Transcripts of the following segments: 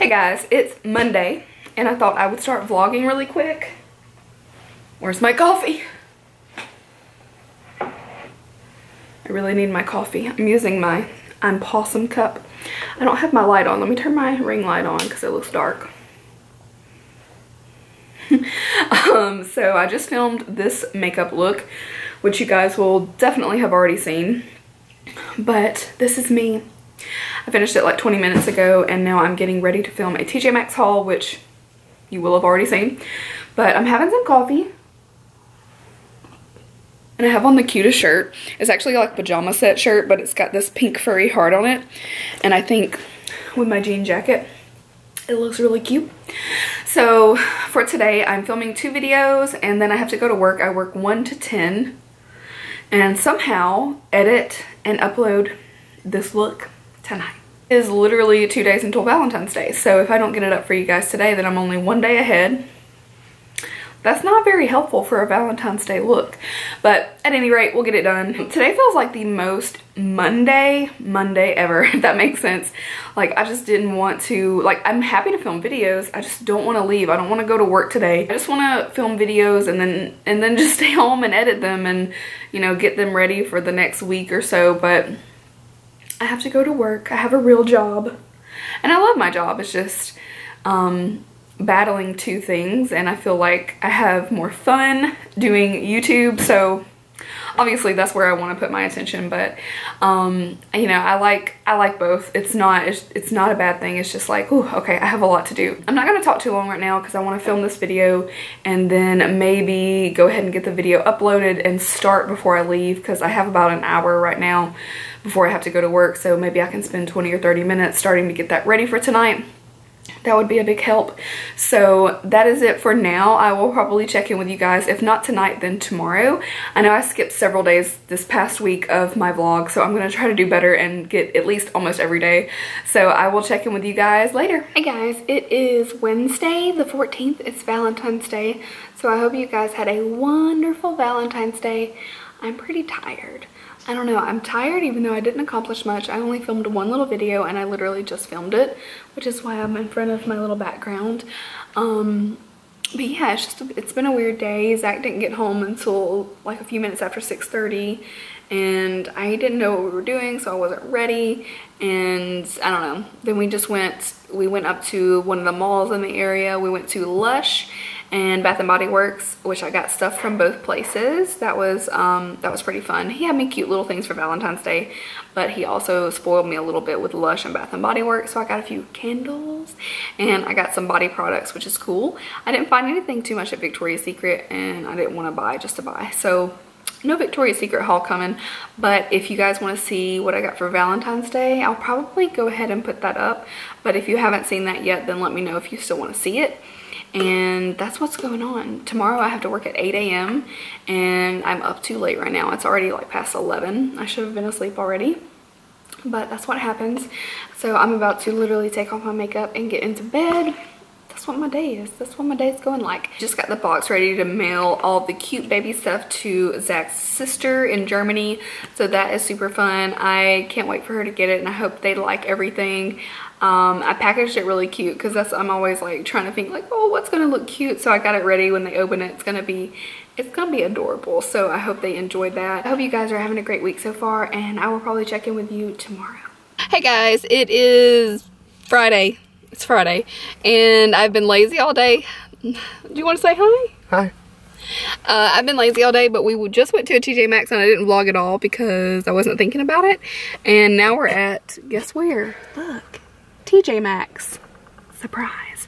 Hey guys, it's Monday and I thought I would start vlogging really quick. Where's my coffee? I really need my coffee. I'm using my I'm Possum cup. I don't have my light on. Let me turn my ring light on because it looks dark. So I just filmed this makeup look, which you guys will definitely have already seen. But this is me. I finished it like 20 minutes ago and now I'm getting ready to film a TJ Maxx haul, which you will have already seen. But I'm having some coffee. And I have on the cutest shirt. It's actually like a pajama set shirt, but it's got this pink furry heart on it. And I think with my jean jacket, it looks really cute. So for today, I'm filming 2 videos and then I have to go to work. I work 1 to 10 and somehow edit and upload this look tonight. It is literally 2 days until Valentine's Day. So if I don't get it up for you guys today, then I'm only 1 day ahead. That's not very helpful for a Valentine's Day look. But at any rate, we'll get it done. Today feels like the most Monday ever, if that makes sense. Like, I just didn't want to, like, I'm happy to film videos. I just don't want to leave. I don't want to go to work today. I just want to film videos and then just stay home and edit them and, you know, get them ready for the next week or so. But I have to go to work. I have a real job. And I love my job. It's just, battling 2 things, and I feel like I have more fun doing YouTube, so obviously that's where I want to put my attention. But you know, I like both. It's not a bad thing. It's just like, ooh, okay, I have a lot to do. I'm not going to talk too long right now because I want to film this video and then maybe go ahead and get the video uploaded and start before I leave, because I have about an hour right now before I have to go to work, so maybe I can spend 20 or 30 minutes starting to get that ready for tonight. That would be a big help. So that is it for now. I will probably check in with you guys, if not tonight, then tomorrow. I know I skipped several days this past week of my vlog, so I'm going to try to do better and get at least almost every day. So I will check in with you guys later. Hey guys, it is Wednesday the 14th. It's Valentine's Day. So I hope you guys had a wonderful Valentine's Day. I'm pretty tired. I don't know, I'm tired even though I didn't accomplish much. I only filmed 1 little video and I literally just filmed it, which is why I'm in front of my little background. But yeah, it's been a weird day. Zach didn't get home until like a few minutes after 6:30 and I didn't know what we were doing, so I wasn't ready. And I don't know, then we went up to one of the malls in the area. We went to Lush and Bath & Body Works, which I got stuff from both places. That was pretty fun. He had me cute little things for Valentine's Day, but he also spoiled me a little bit with Lush and Bath & Body Works. So I got a few candles and I got some body products, which is cool. I didn't find anything too much at Victoria's Secret and I didn't want to buy just to buy. So no Victoria's Secret haul coming, but if you guys want to see what I got for Valentine's Day, I'll probably go ahead and put that up. But if you haven't seen that yet, then let me know if you still want to see it. And that's what's going on. Tomorrow I have to work at 8 a.m. and I'm up too late right now. It's already like past 11. I should have been asleep already, but that's what happens. So I'm about to literally take off my makeup and get into bed. That's what my day is. That's what my day is going like. Just got the box ready to mail all the cute baby stuff to Zach's sister in Germany. So that is super fun. I can't wait for her to get it and I hope they like everything. I packaged it really cute because I'm always like trying to think like, oh, what's gonna look cute? So I got it ready. When they open it, it's gonna be adorable. So I hope they enjoyed that. I hope you guys are having a great week so far and I will probably check in with you tomorrow. Hey guys, it is Friday. It's Friday and I've been lazy all day. Do you want to say hi? Hi. I've been lazy all day, but we just went to a TJ Maxx and I didn't vlog at all because I wasn't thinking about it. And now we're at, guess where? Look, TJ Maxx. Surprise.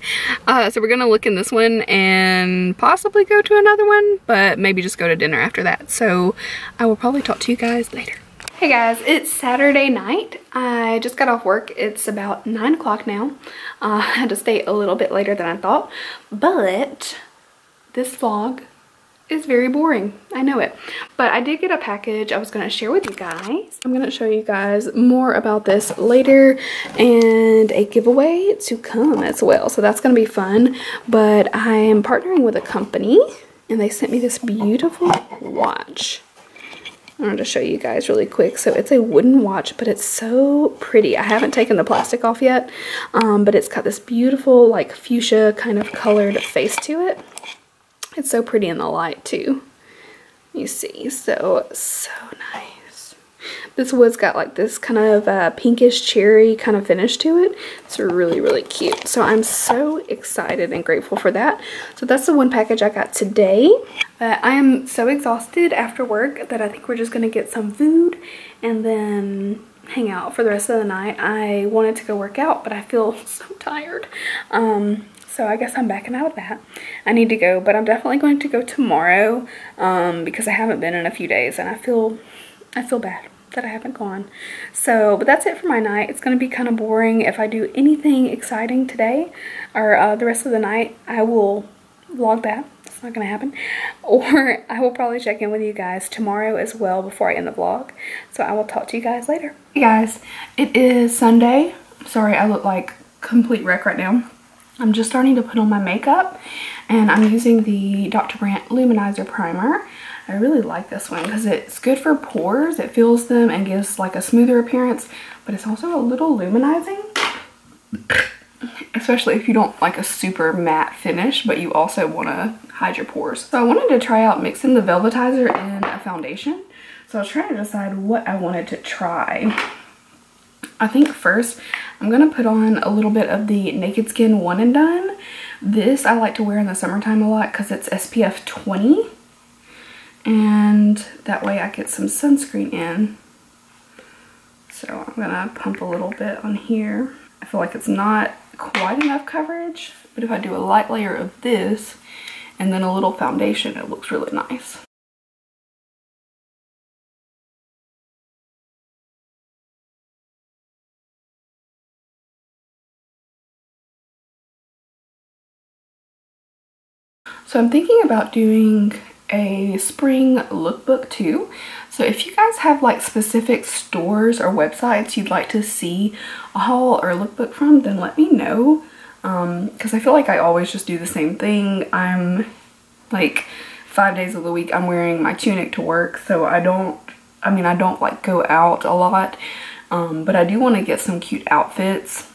So we're gonna look in this one and possibly go to another one, but maybe just go to dinner after that. So I will probably talk to you guys later. Hey guys, it's Saturday night. I just got off work. It's about 9 o'clock now. I had to stay a little bit later than I thought, but this vlog is very boring. I know it. But I did get a package I was going to share with you guys. I'm going to show you guys more about this later and a giveaway to come as well. So that's going to be fun. But I am partnering with a company and they sent me this beautiful watch. I'm going to show you guys really quick. So it's a wooden watch, but it's so pretty. I haven't taken the plastic off yet, but it's got this beautiful like fuchsia kind of colored face to it. It's so pretty in the light too. You see, so nice. This wood's got like this kind of pinkish cherry kind of finish to it. It's really, really cute. So I'm so excited and grateful for that. So that's the one package I got today. I am so exhausted after work that I think we're just going to get some food and then hang out for the rest of the night. I wanted to go work out, but I feel so tired. So I guess I'm backing out of that. I need to go, but I'm definitely going to go tomorrow because I haven't been in a few days and I feel bad that I haven't gone. So, but that's it for my night. It's going to be kind of boring. If I do anything exciting today or the rest of the night, I will vlog that. It's not going to happen. Or I will probably check in with you guys tomorrow as well before I end the vlog. So I will talk to you guys later. Hey guys, it is Sunday. Sorry, I look like complete wreck right now. I'm just starting to put on my makeup and I'm using the Dr. Brandt Luminizer Primer. I really like this one because it's good for pores. It fills them and gives like a smoother appearance, but it's also a little luminizing, especially if you don't like a super matte finish, but you also want to hide your pores. So I wanted to try out mixing the Velvetizer in a foundation. So I was trying to decide what I wanted to try. I think first I'm going to put on a little bit of the Naked Skin One and Done. This I like to wear in the summertime a lot because it's SPF 20. And that way I get some sunscreen in. So I'm going to pump a little bit on here. I feel like it's not quite enough coverage, but if I do a light layer of this and then a little foundation, it looks really nice. So I'm thinking about doing a spring lookbook too. So if you guys have like specific stores or websites you'd like to see a haul or a lookbook from, then let me know. Because I feel like I always just do the same thing. I'm like 5 days of the week I'm wearing my tunic to work, so I don't like go out a lot. But I do want to get some cute outfits,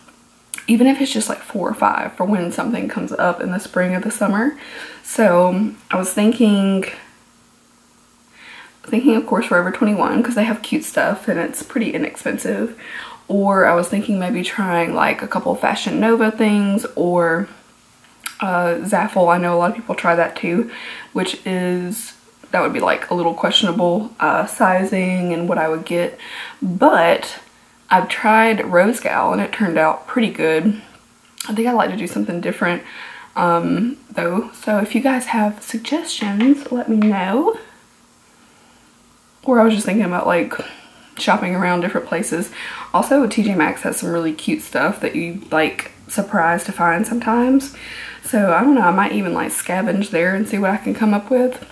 even if it's just like 4 or 5 for when something comes up in the spring or the summer. So I was thinking of course Forever 21 because they have cute stuff and it's pretty inexpensive. Or I was thinking maybe trying like a couple Fashion Nova things, or Zaful. I know a lot of people try that too, that would be like a little questionable sizing and what I would get. But I've tried Rose Gal and it turned out pretty good. I think I'd like to do something different though. So if you guys have suggestions, let me know. Or I was just thinking about like shopping around different places. Also, TJ Maxx has some really cute stuff that you like surprised to find sometimes. So I don't know, I might even like scavenge there and see what I can come up with,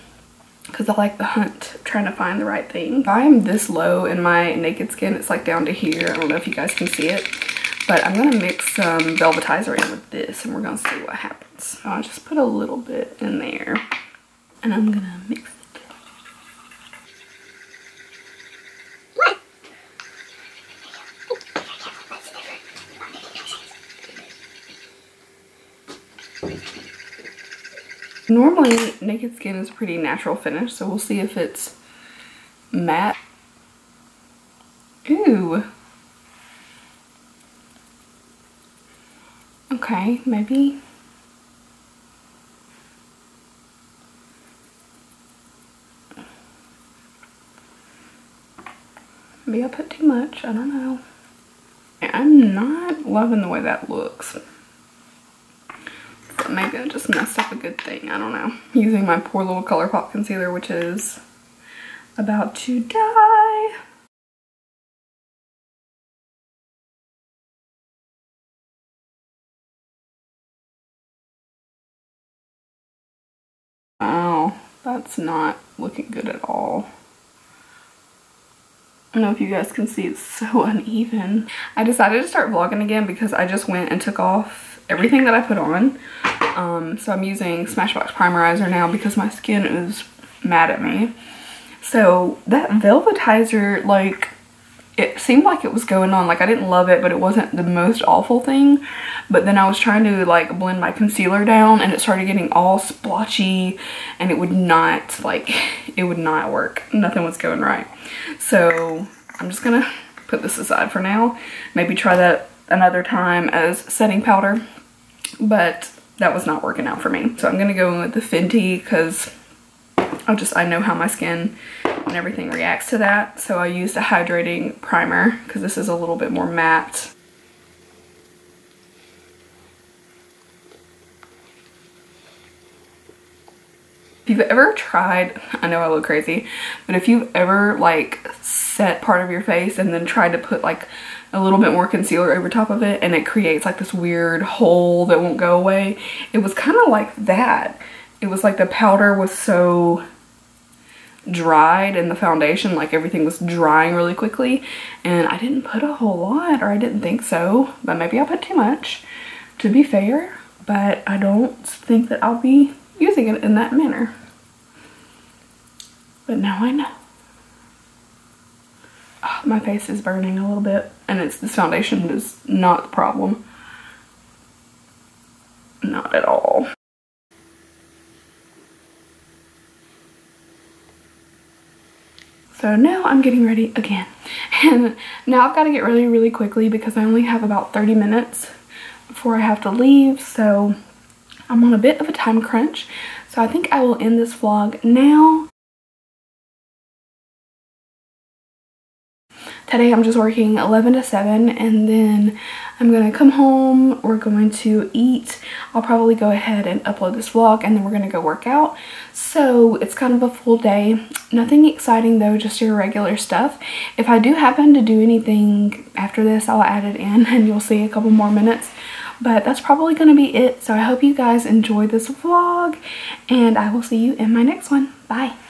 because I like the hunt of trying to find the right thing. I am this low in my Naked Skin. It's like down to here. I don't know if you guys can see it, but I'm gonna mix some Velvetizer in with this and we're gonna see what happens. So I'll just put a little bit in there and I'm gonna mix it. Normally, Naked Skin is a pretty natural finish, so we'll see if it's matte. Ooh. Okay, maybe. Maybe I put too much, I don't know. I'm not loving the way that looks. So maybe I just messed up a good thing, I don't know. Using my poor little ColourPop concealer, which is about to die. Oh, that's not looking good at all. I don't know if you guys can see, it's so uneven. I decided to start vlogging again because I just went and took off everything that I put on. So I'm using Smashbox Primerizer now because my skin is mad at me. So that velvetizer, like, it seemed like it was going on. Like, I didn't love it, but it wasn't the most awful thing. But then I was trying to like blend my concealer down and it started getting all splotchy and it would not, like, it would not work. Nothing was going right. So I'm just gonna put this aside for now. Maybe try that another time as setting powder. But that was not working out for me. So I'm gonna go in with the Fenty because I know how my skin and everything reacts to that. So I used a hydrating primer because this is a little bit more matte. If you've ever tried, I know I look crazy, but if you've ever like set part of your face and then tried to put like a little bit more concealer over top of it and it creates like this weird hole that won't go away, it was kind of like that. It was like the powder was so dried and the foundation, like everything was drying really quickly, and I didn't put a whole lot, or I didn't think so, but maybe I put too much, to be fair, but I don't think that I'll be using it in that manner. But now I know. Oh, my face is burning a little bit, and this foundation is not the problem. Not at all. So now I'm getting ready again. And now I've got to get ready really quickly because I only have about 30 minutes before I have to leave. So I'm on a bit of a time crunch. So I think I will end this vlog now. Today I'm just working 11 to 7 and then I'm going to come home, we're going to eat, I'll probably go ahead and upload this vlog and then we're going to go work out. So it's kind of a full day. Nothing exciting though, just your regular stuff. If I do happen to do anything after this, I'll add it in and you'll see a couple more minutes. But that's probably going to be it. So I hope you guys enjoyed this vlog and I will see you in my next one. Bye.